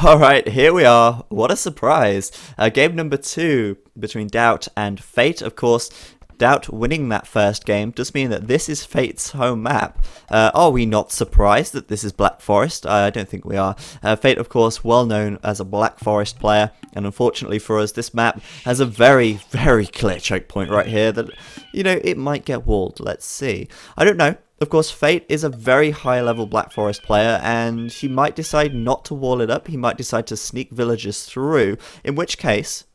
Alright, here we are. What a surprise. Game number 2 between Doubt and Fate. Of course, Doubt winning that first game does mean that this is Fate's home map. Are we not surprised that this is Black Forest? I don't think we are. Fate, of course, well known as a Black Forest player, and unfortunately for us, this map has a very, very clear choke point right here that, it might get walled. Let's see. I don't know. Of course, Fate is a very high-level Black Forest player, and he might decide not to wall it up. He might decide to sneak villagers through, in which case,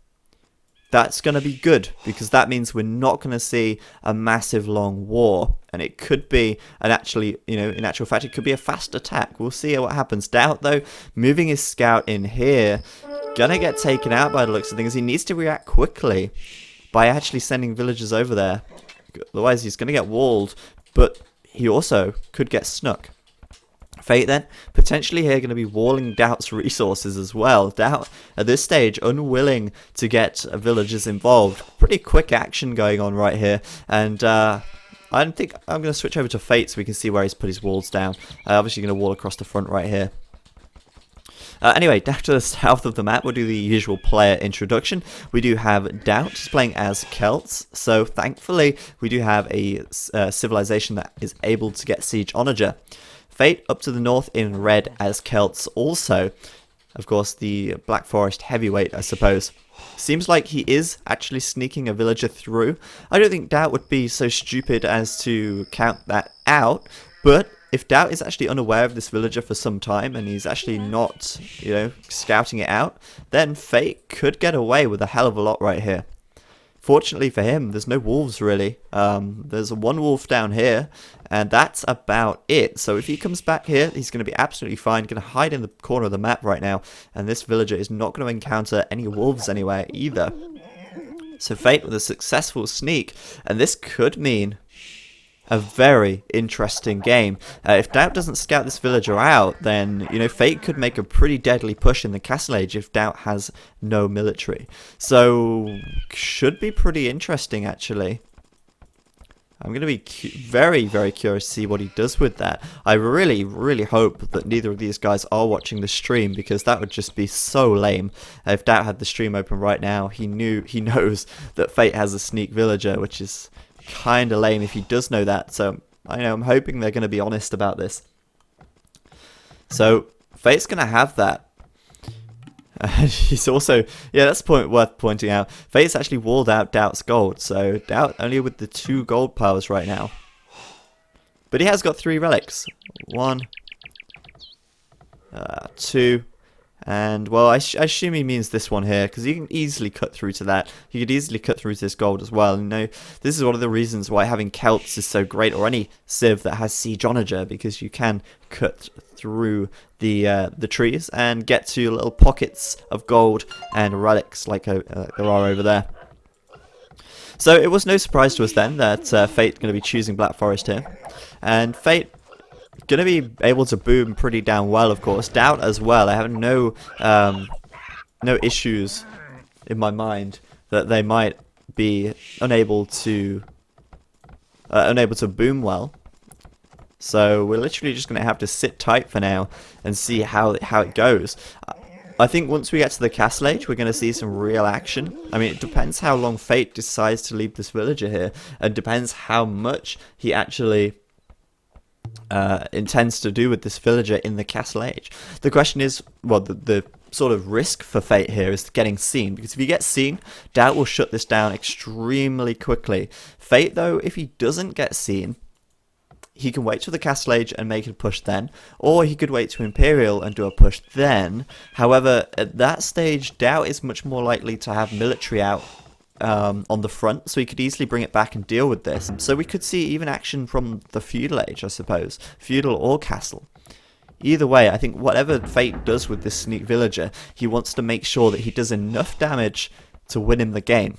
that's going to be good, because that means we're not going to see a massive long war, and it could be, in actual fact, it could be a fast attack. We'll see what happens. Doubt, though, moving his scout in here, gonna get taken out by the looks of things. He needs to react quickly by actually sending villagers over there. Otherwise, he's going to get walled, but he also could get snuck. Fate then, potentially here going to be walling Doubt's resources as well. Doubt, at this stage, unwilling to get villagers involved. Pretty quick action going on right here. And I think I'm going to switch over to Fate so we can see where he's put his walls down. Obviously going to wall across the front right here. Anyway, down to the south of the map, we'll do the usual player introduction. We do have Doubt, he's playing as Celts, so thankfully we do have a civilization that is able to get siege onager. Fate up to the north in red as Celts also. Of course, the Black Forest heavyweight, I suppose. Seems like he is actually sneaking a villager through. I don't think Doubt would be so stupid as to count that out, but if Doubt is actually unaware of this villager for some time and he's actually not, scouting it out, then Fate could get away with a hell of a lot right here. Fortunately for him, there's no wolves really. There's one wolf down here, and that's about it. So if he comes back here, he's going to be absolutely fine. Going to hide in the corner of the map right now, and this villager is not going to encounter any wolves anywhere either. So Fate with a successful sneak, and this could mean a very interesting game. If Doubt doesn't scout this villager out, then, Fate could make a pretty deadly push in the Castle Age if Doubt has no military. So, should be pretty interesting, actually. I'm going to be very, very curious to see what he does with that. I really, really hope that neither of these guys are watching the stream, because that would just be so lame. If Doubt had the stream open right now, he knows that Fate has a sneak villager, which is kind of lame if he does know that. So I'm hoping they're going to be honest about this. So Fate's going to have that. He's also, that's a point worth pointing out. Fate's actually walled out Doubt's gold, so Doubt only with the 2 gold powers right now. But he has got 3 relics. 1, 2. And, well, I assume he means this one here, because he can easily cut through to that. He could easily cut through to this gold as well. And, this is one of the reasons why having Celts is so great, or any civ that has siege onager, because you can cut through the trees and get to little pockets of gold and relics like there are over there. So it was no surprise to us then that Fate going to be choosing Black Forest here. And Fate going to be able to boom pretty damn well, of course. Doubt as well. I have no issues in my mind that they might be unable to boom well. So we're literally just going to have to sit tight for now and see how it goes. I think once we get to the Castle Age, we're going to see some real action. I mean, it depends how long Fate decides to leave this villager here, and depends how much he actually intends to do with this villager in the Castle Age. The question is, well, the sort of risk for Fate here is getting seen, because if he gets seen, Doubt will shut this down extremely quickly. Fate, though, if he doesn't get seen, he can wait till the Castle Age and make a push then, or he could wait to Imperial and do a push then. However, at that stage, Doubt is much more likely to have military out on the front, so he could easily bring it back and deal with this. So we could see even action from the feudal age, I suppose, feudal or castle. Either way, I think whatever Fate does with this sneak villager, he wants to make sure that he does enough damage to win him the game.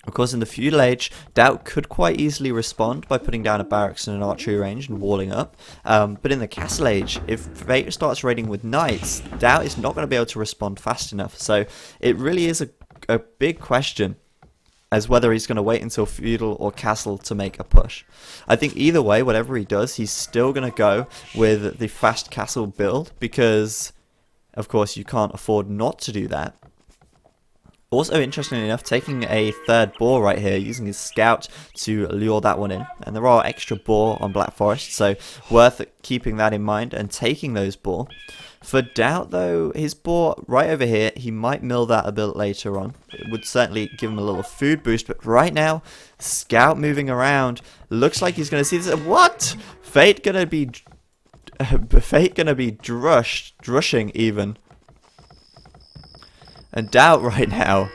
Of course, in the feudal age, Doubt could quite easily respond by putting down a barracks and an archery range and walling up. But in the castle age, if Fate starts raiding with knights, Doubt is not going to be able to respond fast enough. So it really is a big question as whether he's going to wait until feudal or castle to make a push. I think either way, whatever he does, he's still going to go with the fast castle build, because Of course, you can't afford not to do that. Also, interestingly enough, taking a third boar right here, using his scout to lure that one in. And there are extra boar on Black Forest, so worth keeping that in mind and taking those boar. For Doubt, though, his boar right over here, he might mill that a bit later on. It would certainly give him a little food boost, but right now, scout moving around. Looks like he's going to see this. What? Fate going to be drushing even. And Doubt right now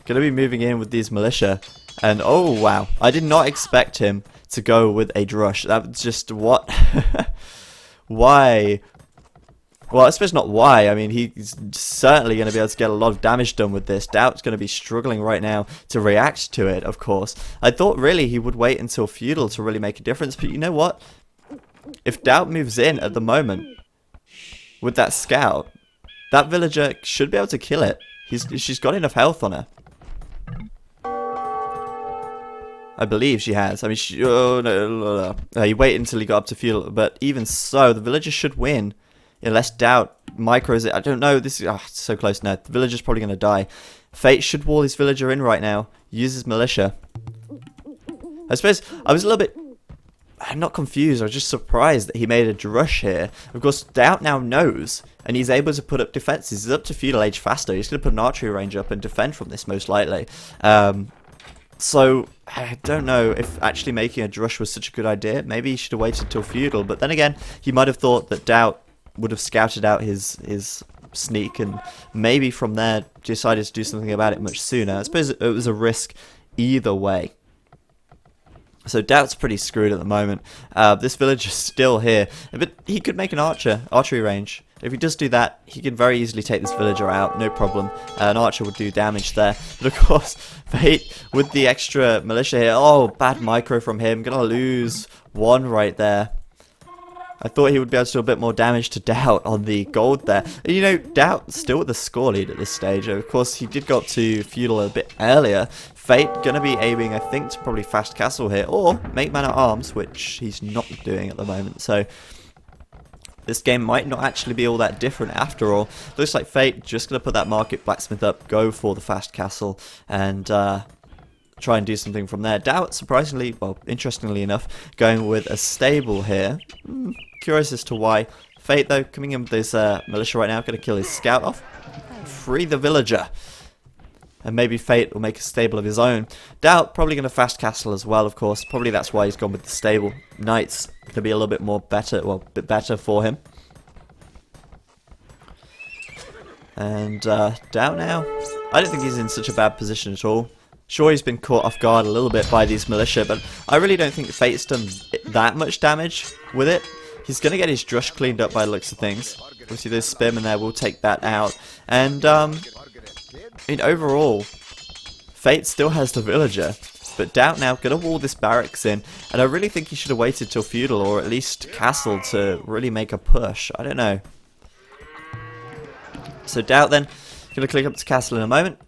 gonna be moving in with these militia. And oh wow, I did not expect him to go with a Drush. That was just what? Why? Well, I suppose not why. I mean, he's certainly going to be able to get a lot of damage done with this. Doubt's going to be struggling right now to react to it, of course. I thought really he would wait until feudal to really make a difference. But you know what? If Doubt moves in at the moment with that scout, that villager should be able to kill it. She's got enough health on her. I believe she has. I mean, he waited until he got up to feudal, but even so, the villager should win. Unless Doubt micros it. I don't know. This is so close now. The villager's probably going to die. Fate should wall his villager in right now. Use his militia. I suppose I was a little bit... I'm not confused. I was just surprised that he made a Drush here. Of course, Doubt now knows, and he's able to put up defenses. He's up to feudal age faster. He's going to put an archery range up and defend from this most likely. So, I don't know if actually making a Drush was such a good idea. Maybe he should have waited till feudal. But then again, he might have thought that Doubt would have scouted out his sneak, and maybe from there decided to do something about it much sooner. I suppose it was a risk either way. So Doubt's pretty screwed at the moment. This village is still here, but he could make an archery range. If he does do that, he can very easily take this villager out, no problem. An archer would do damage there. But of course, Fate with the extra militia here. Oh, bad micro from him. Gonna lose one right there. I thought he would be able to do a bit more damage to Doubt on the gold there. And, you know, Doubt still with the score lead at this stage. Of course, he did go up to feudal a bit earlier. Fate going to be aiming, I think, to probably fast castle here, or make man at arms, which he's not doing at the moment. So this game might not actually be all that different after all. Looks like Fate just going to put that market blacksmith up, go for the fast castle, and try and do something from there. Doubt, surprisingly, well, interestingly enough, going with a stable here. Curious as to why. Fate, though, coming in with his militia right now, going to kill his scout off. Free the villager. And maybe Fate will make a stable of his own. Doubt, probably going to fast castle as well, of course. Probably that's why he's gone with the stable. Knights going to be a little bit more better, well, a bit better for him. And Doubt now, I don't think he's in such a bad position at all. Sure, he's been caught off guard a little bit by these militia, but I really don't think Fate's done that much damage with it. He's going to get his Drush cleaned up by the looks of things. Obviously, there's Spearman there, we'll take that out. And, overall, Fate still has the villager, but Doubt now going to wall this barracks in, and I really think he should have waited till feudal, or at least castle, to really make a push. I don't know. So Doubt then, going to click up to castle in a moment.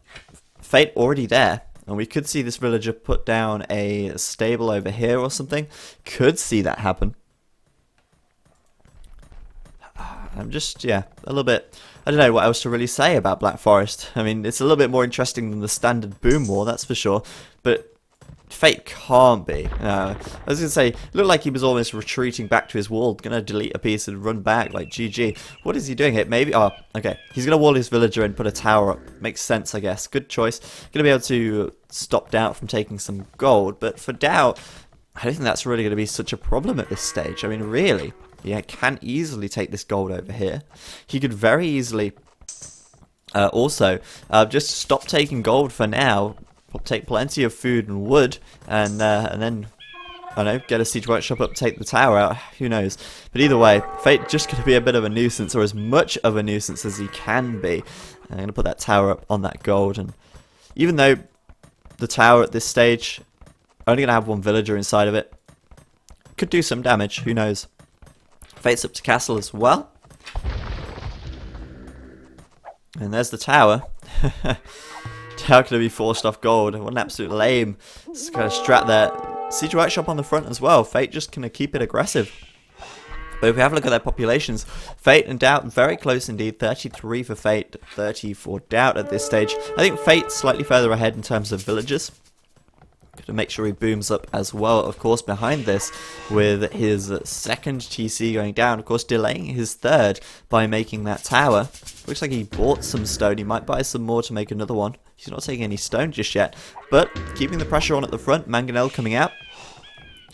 Fate already there. And we could see this villager put down a stable over here or something. Could see that happen. I'm just, yeah, a little bit... I don't know what else to really say about Black Forest. I mean, it's a little bit more interesting than the standard boom war, that's for sure. But Fate can't be. I was going to say, it looked like he was almost retreating back to his wall. Going to delete a piece and run back, like GG. What is he doing here? Maybe, oh, okay. He's going to wall his villager and put a tower up. Makes sense, I guess. Good choice. Going to be able to stop Doubt from taking some gold. But for Doubt, I don't think that's really going to be such a problem at this stage. I mean, really, he can easily take this gold over here. He could very easily also just stop taking gold for now. Take plenty of food and wood, and then, I don't know, get a siege workshop up, take the tower out, who knows. But either way, Fate just going to be a bit of a nuisance, or as much of a nuisance as he can be. I'm going to put that tower up on that gold, and even though the tower at this stage, only going to have one villager inside of it, could do some damage, who knows. Fate's up to castle as well. And there's the tower. How could it be forced off gold? What an absolute lame kind of strat there. Siege workshop on the front as well. Fate just gonna keep it aggressive. But if we have a look at their populations, Fate and Doubt very close indeed. 33 for Fate, 30 for Doubt at this stage. I think Fate's slightly further ahead in terms of villagers. To make sure he booms up as well, of course, behind this, with his second TC going down, of course, delaying his third by making that tower. Looks like he bought some stone. He might buy some more to make another one. He's not taking any stone just yet, but keeping the pressure on at the front. Manganel coming out.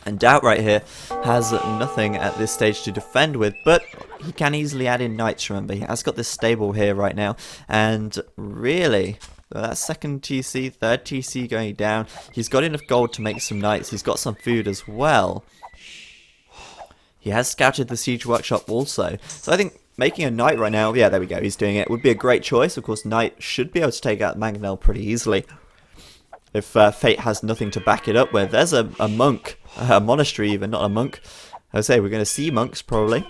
And Doubt right here has nothing at this stage to defend with, but he can easily add in knights, remember. He has got this stable here right now, and really, that second TC, third TC going down, he's got enough gold to make some knights. He's got some food as well. He has scouted the siege workshop also, so I think making a knight right now, yeah, there we go, he's doing it, would be a great choice. Of course, knight should be able to take out Manganel pretty easily if Fate has nothing to back it up with. There's a monk, a monastery even, not a monk. I would say we're going to see monks probably.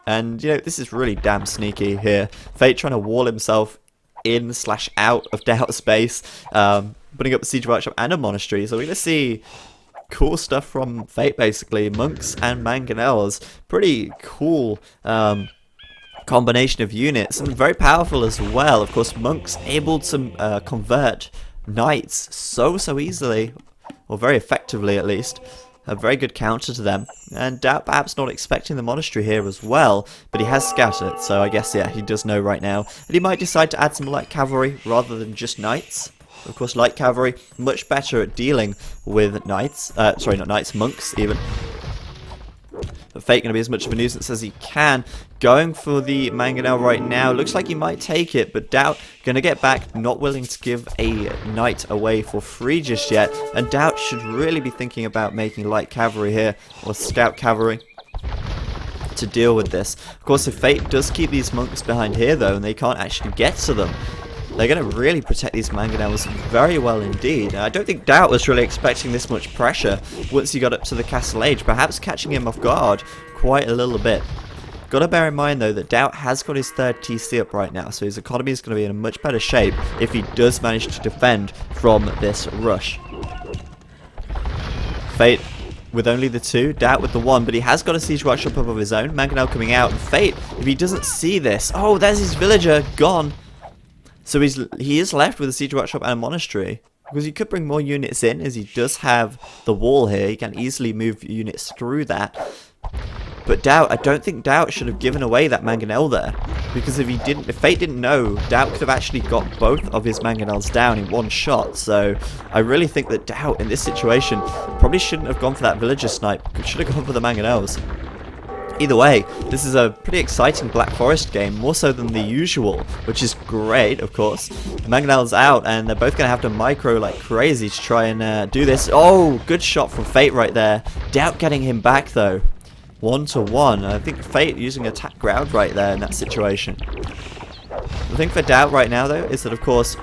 And, you know, this is really damn sneaky here. Fate trying to wall himself in / out of Doubt space, putting up a siege workshop and a monastery. So we're going to see cool stuff from Fate basically. Monks and Manganels. Pretty cool combination of units, and very powerful as well. Of course, monks able to convert knights so easily, or very effectively at least. A very good counter to them, and Doubt perhaps not expecting the monastery here as well, but he has scouted it, so I guess, yeah, he does know right now. And he might decide to add some light cavalry rather than just knights. Of course, light cavalry much better at dealing with knights, sorry, not knights, monks even. But Fate going to be as much of a nuisance as he can. Going for the Manganel right now. Looks like he might take it, but Doubt going to get back. Not willing to give a knight away for free just yet. And Doubt should really be thinking about making light cavalry here, or scout cavalry, to deal with this. Of course, if Fate does keep these monks behind here, though, and they can't actually get to them, they're going to really protect these Manganels very well indeed. I don't think Doubt was really expecting this much pressure once he got up to the castle age, perhaps catching him off guard quite a little bit. Got to bear in mind though that Doubt has got his third TC up right now, so his economy is going to be in a much better shape if he does manage to defend from this rush. Fate with only the 2, Doubt with the 1, but he has got a siege workshop up of his own. Manganel coming out, and Fate, if he doesn't see this, oh, there's his villager gone. So he is left with a siege workshop and a monastery, because he could bring more units in, as he does have the wall here. He can easily move units through that. But Doubt, I don't think Doubt should have given away that Manganel there, because if Fate didn't know, Doubt could have actually got both of his Manganels down in one shot. So I really think that Doubt in this situation probably shouldn't have gone for that villager snipe. Should have gone for the Manganels. Either way, this is a pretty exciting Black Forest game, more so than the usual, which is great, of course. Manganel's out, and they're both going to have to micro like crazy to try and do this. Oh, good shot from Fate right there. Doubt getting him back, though. 1-to-1. I think Fate using attack ground right there in that situation. The thing for Doubt right now, though, is that, of course,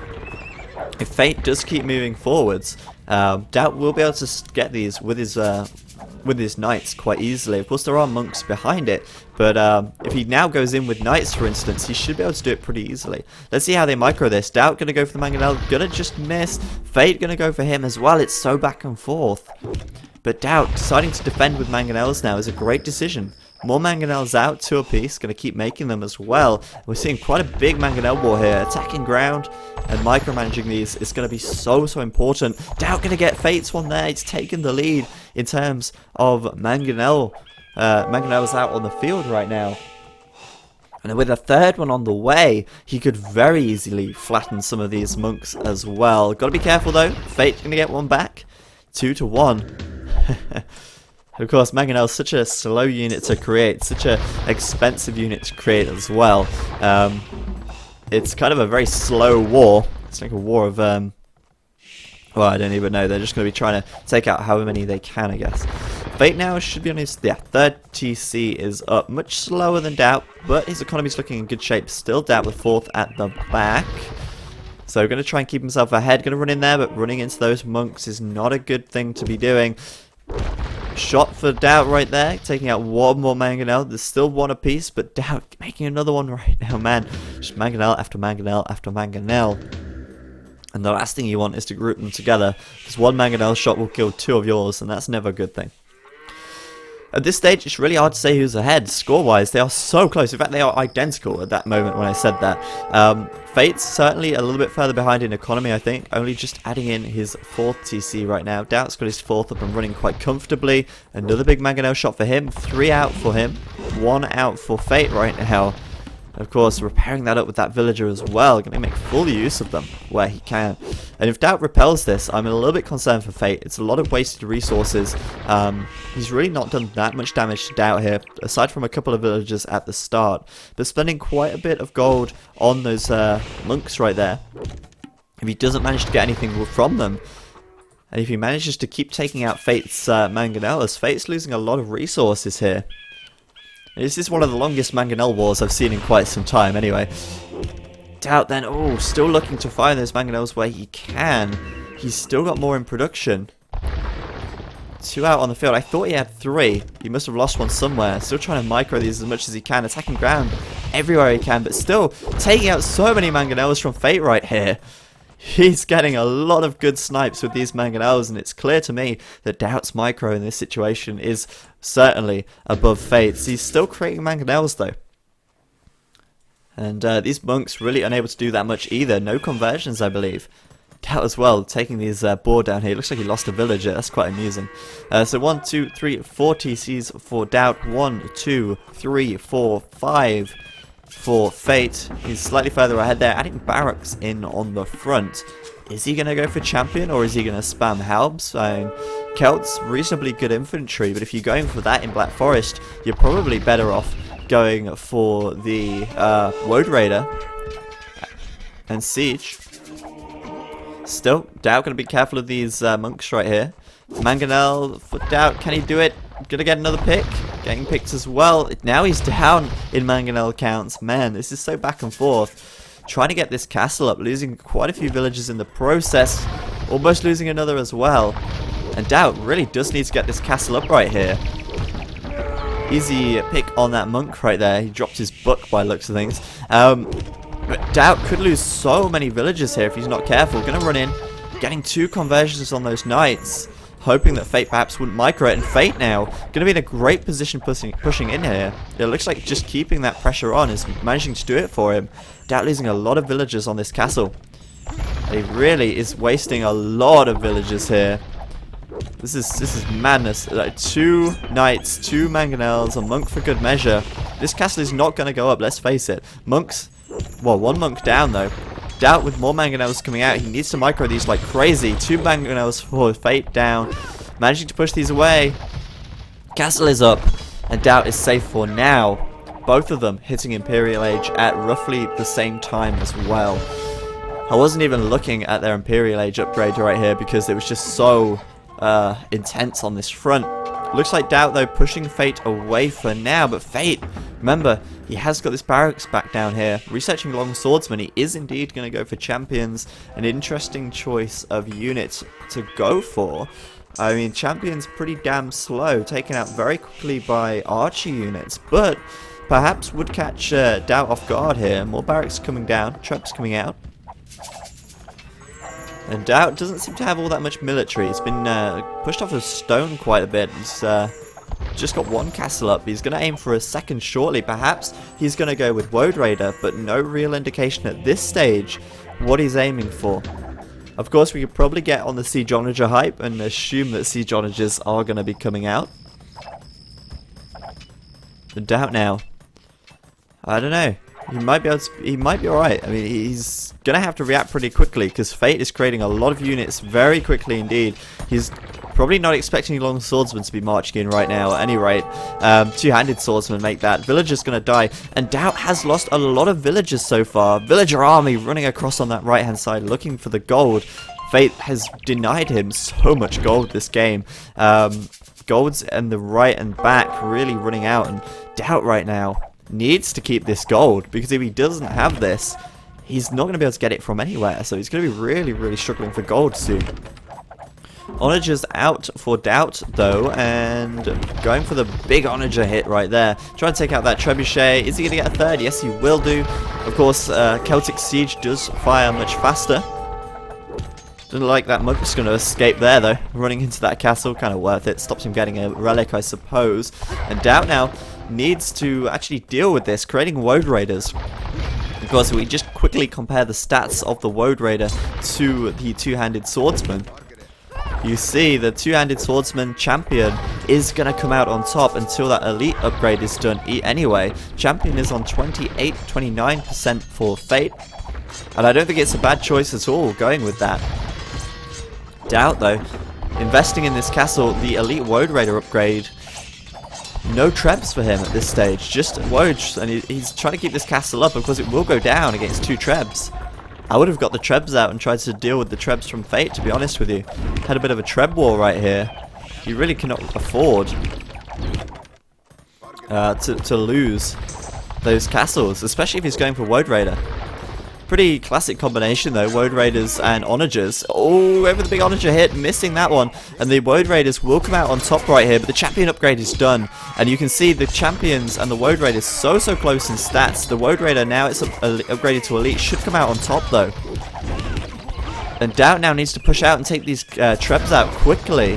if Fate does keep moving forwards, Doubt will be able to get these with his knights quite easily. Of course, there are monks behind it, but if he now goes in with knights, for instance, he should be able to do it pretty easily. Let's see how they micro this. Doubt going to go for the Manganel, going to just miss. Fate going to go for him as well. It's so back and forth. But Doubt deciding to defend with Manganels now is a great decision. More Manganels out, 2 apiece, going to keep making them as well. We're seeing quite a big Manganel war here. Attacking ground and micromanaging these is going to be so important. Doubt going to get Fate's one there. He's taken the lead in terms of Manganel. Manganel's out on the field right now. And with a third one on the way, he could very easily flatten some of these monks as well. Got to be careful though. Fate's going to get one back. 2-to-1. Of course, Manganel's such a slow unit to create, such an expensive unit to create as well. It's kind of a very slow war. It's like a war of, well, I don't even know. They're just going to be trying to take out however many they can, I guess. Fate now should be on his, third TC is up. Much slower than Doubt, but his economy's looking in good shape still. Doubt with 4th at the back. So going to try and keep himself ahead. Going to run in there, but running into those monks is not a good thing to be doing. Shot for Doubt right there, taking out one more Manganel. There's still 1 apiece, but Doubt making another one right now, man. Just Manganel after Manganel after Manganel. And the last thing you want is to group them together, because 1 Manganel shot will kill 2 of yours, and that's never a good thing. At this stage, it's really hard to say who's ahead score-wise. They are so close. In fact, they are identical at that moment when I said that. Fate's certainly a little bit further behind in economy, I think. Only just adding in his 4th TC right now. Doubt's got his 4th up and running quite comfortably. Another big Manganel shot for him. 3 out for him. 1 out for Fate right now. Of course, repairing that up with that villager as well. Going to make full use of them where he can. And if Doubt repels this, I'm a little bit concerned for Fate. It's a lot of wasted resources. He's really not done that much damage to Doubt here, aside from a couple of villagers at the start. But spending quite a bit of gold on those monks right there, if he doesn't manage to get anything from them, and if he manages to keep taking out Fate's Manganel, Fate's losing a lot of resources here. This is one of the longest Manganel wars I've seen in quite some time anyway. Doubt then, oh, still looking to find those Manganels where he can. He's still got more in production. 2 out on the field. I thought he had 3. He must have lost one somewhere. Still trying to micro these as much as he can. Attacking ground everywhere he can, but still taking out so many Manganels from Fate right here. He's getting a lot of good snipes with these Manganels, and it's clear to me that Doubt's micro in this situation is certainly above Fate's. He's still creating Manganels though. And these monks really unable to do that much either. No conversions, I believe. Doubt as well, taking these boar down here. Looks like he lost a villager. That's quite amusing. So 1, 2, 3, 4 TCs for Doubt. 1, 2, 3, 4, 5 for Fate. He's slightly further ahead there, adding barracks in on the front. Is he going to go for champion, or is he going to spam Halbs? I mean, Celt's reasonably good infantry, but if you're going for that in Black Forest, you're probably better off going for the Woad Raider and Siege. Still, Doubt going to be careful of these monks right here. Manganel for Doubt, can he do it? Gonna get another pick. Getting picked as well. Now he's down in Manganel counts. Man, this is so back and forth. Trying to get this castle up, losing quite a few villagers in the process. Almost losing another as well. And Doubt really does need to get this castle up right here. Easy pick on that monk right there. He dropped his book by the looks of things. But Doubt could lose so many villagers here if he's not careful. Gonna run in, getting 2 conversions on those knights. Hoping that Fate perhaps wouldn't micro it, and Fate now going to be in a great position pushing in here. It looks like just keeping that pressure on is managing to do it for him. Doubt losing a lot of villagers on this castle. He really is wasting a lot of villagers here. This is madness. Like 2 knights, 2 Manganels, a monk for good measure. This castle is not going to go up, let's face it. Monks, well, 1 monk down though. Doubt with more Manganels coming out. He needs to micro these like crazy. 2 Manganels for Fate down. Managing to push these away. Castle is up. And Doubt is safe for now. Both of them hitting Imperial Age at roughly the same time as well. I wasn't even looking at their Imperial Age upgrade right here because it was just so intense on this front. Looks like Doubt though pushing Fate away for now, but Fate, remember, he has got this barracks back down here. Researching Long Swordsman, he is indeed going to go for champions. An interesting choice of units to go for. I mean, champions pretty damn slow, taken out very quickly by archer units, but perhaps would catch Doubt off guard here. More barracks coming down, trucks coming out. And Doubt doesn't seem to have all that much military. He's been pushed off of stone quite a bit. He's just got 1 castle up. He's going to aim for a second shortly. Perhaps he's going to go with Woad Raider, but no real indication at this stage what he's aiming for. Of course, we could probably get on the Siege Onager hype and assume that Siege Onagers are going to be coming out. But Doubt now, I don't know. He might be able to, he might be alright. I mean, he's gonna have to react pretty quickly because Fate is creating a lot of units very quickly indeed. He's probably not expecting Long Swordsman to be marching in right now. At any rate, 2-handed swordsman make that. Villager's gonna die, and Doubt has lost a lot of villagers so far. Villager army running across on that right hand side looking for the gold. Fate has denied him so much gold this game. Gold's in the right and back really running out, and Doubt right now needs to keep this gold, because if he doesn't have this, he's not going to be able to get it from anywhere, so he's going to be really struggling for gold soon. Onager's out for Doubt though, and going for the big Onager hit right there. Trying to take out that trebuchet. Is he going to get a 3rd? Yes, he will do. Of course, Celtic Siege does fire much faster. Didn't like that Monk's going to escape there though. Running into that castle, kind of worth it. Stops him getting a relic, I suppose. And Doubt now needs to actually deal with this, creating Woad Raiders. Because we just quickly compare the stats of the Woad Raider to the two-handed swordsman. You see the two-handed swordsman champion is going to come out on top until that elite upgrade is done anyway. Champion is on 29% for Fate. And I don't think it's a bad choice at all going with that. Doubt though, investing in this castle, the elite Woad Raider upgrade. No trebs for him at this stage, just Woads, and he's trying to keep this castle up because it will go down against 2 trebs. I would have got the trebs out and tried to deal with the trebs from Fate, to be honest with you. Had a bit of a treb war right here. You really cannot afford to lose those castles, especially if he's going for Woad Raider. Pretty classic combination though, Woad Raiders and Onagers. Oh, over the big Onager hit, missing that one. And the Woad Raiders will come out on top right here, but the champion upgrade is done. And you can see the champions and the Woad Raiders so close in stats. The Woad Raider, now it's upgraded to elite, should come out on top though. And Doubt now needs to push out and take these trebs out quickly.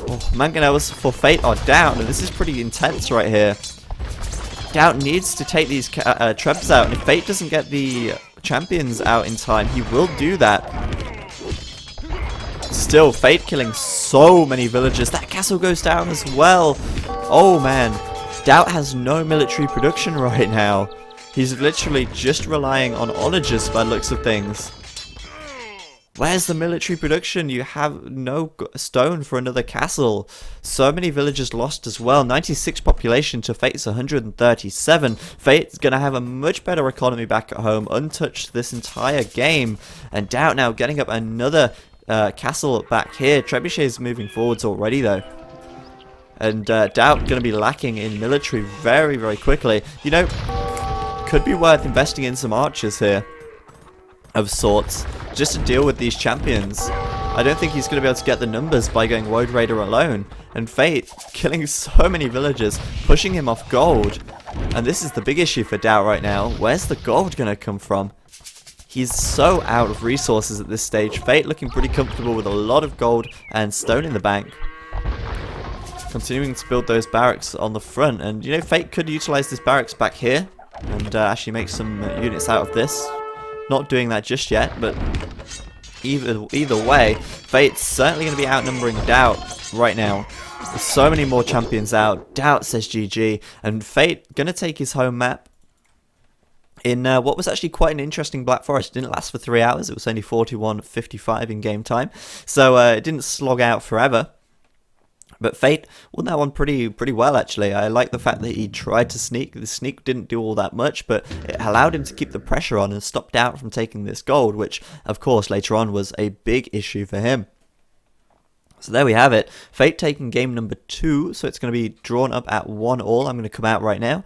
Oh, Manganel for Fate are down, and this is pretty intense right here. Doubt needs to take these trebs out, and if Fate doesn't get the champions out in time, he will do that. Still, Fate killing so many villagers. That castle goes down as well. Oh man, Doubt has no military production right now. He's literally just relying on onagers by the looks of things. Where's the military production? You have no stone for another castle. So many villagers lost as well. 96 population to Fate's 137. Fate's going to have a much better economy back at home, untouched this entire game. And Doubt now getting up another castle back here. Trebuchet's moving forwards already though. And Doubt going to be lacking in military very quickly. You know, could be worth investing in some archers here of sorts, just to deal with these champions. I don't think he's going to be able to get the numbers by going Woad Raider alone. And Fate killing so many villagers, pushing him off gold. And this is the big issue for Doubt right now. Where's the gold going to come from? He's so out of resources at this stage. Fate looking pretty comfortable with a lot of gold and stone in the bank. Continuing to build those barracks on the front. And you know, Fate could utilize this barracks back here and actually make some units out of this. Not doing that just yet, but either way, Fate's certainly going to be outnumbering Doubt right now. There's so many more champions out. Doubt says GG, and Fate going to take his home map in what was actually quite an interesting Black Forest. It didn't last for 3 hours. It was only 41:55 in game time, so it didn't slog out forever. But Fate won that one pretty well, actually. I like the fact that he tried to sneak. The sneak didn't do all that much, but it allowed him to keep the pressure on and stop Doubt from taking this gold, which, of course, later on was a big issue for him. So there we have it. Fate taking game number 2, so it's going to be drawn up at 1-1. I'm going to come out right now.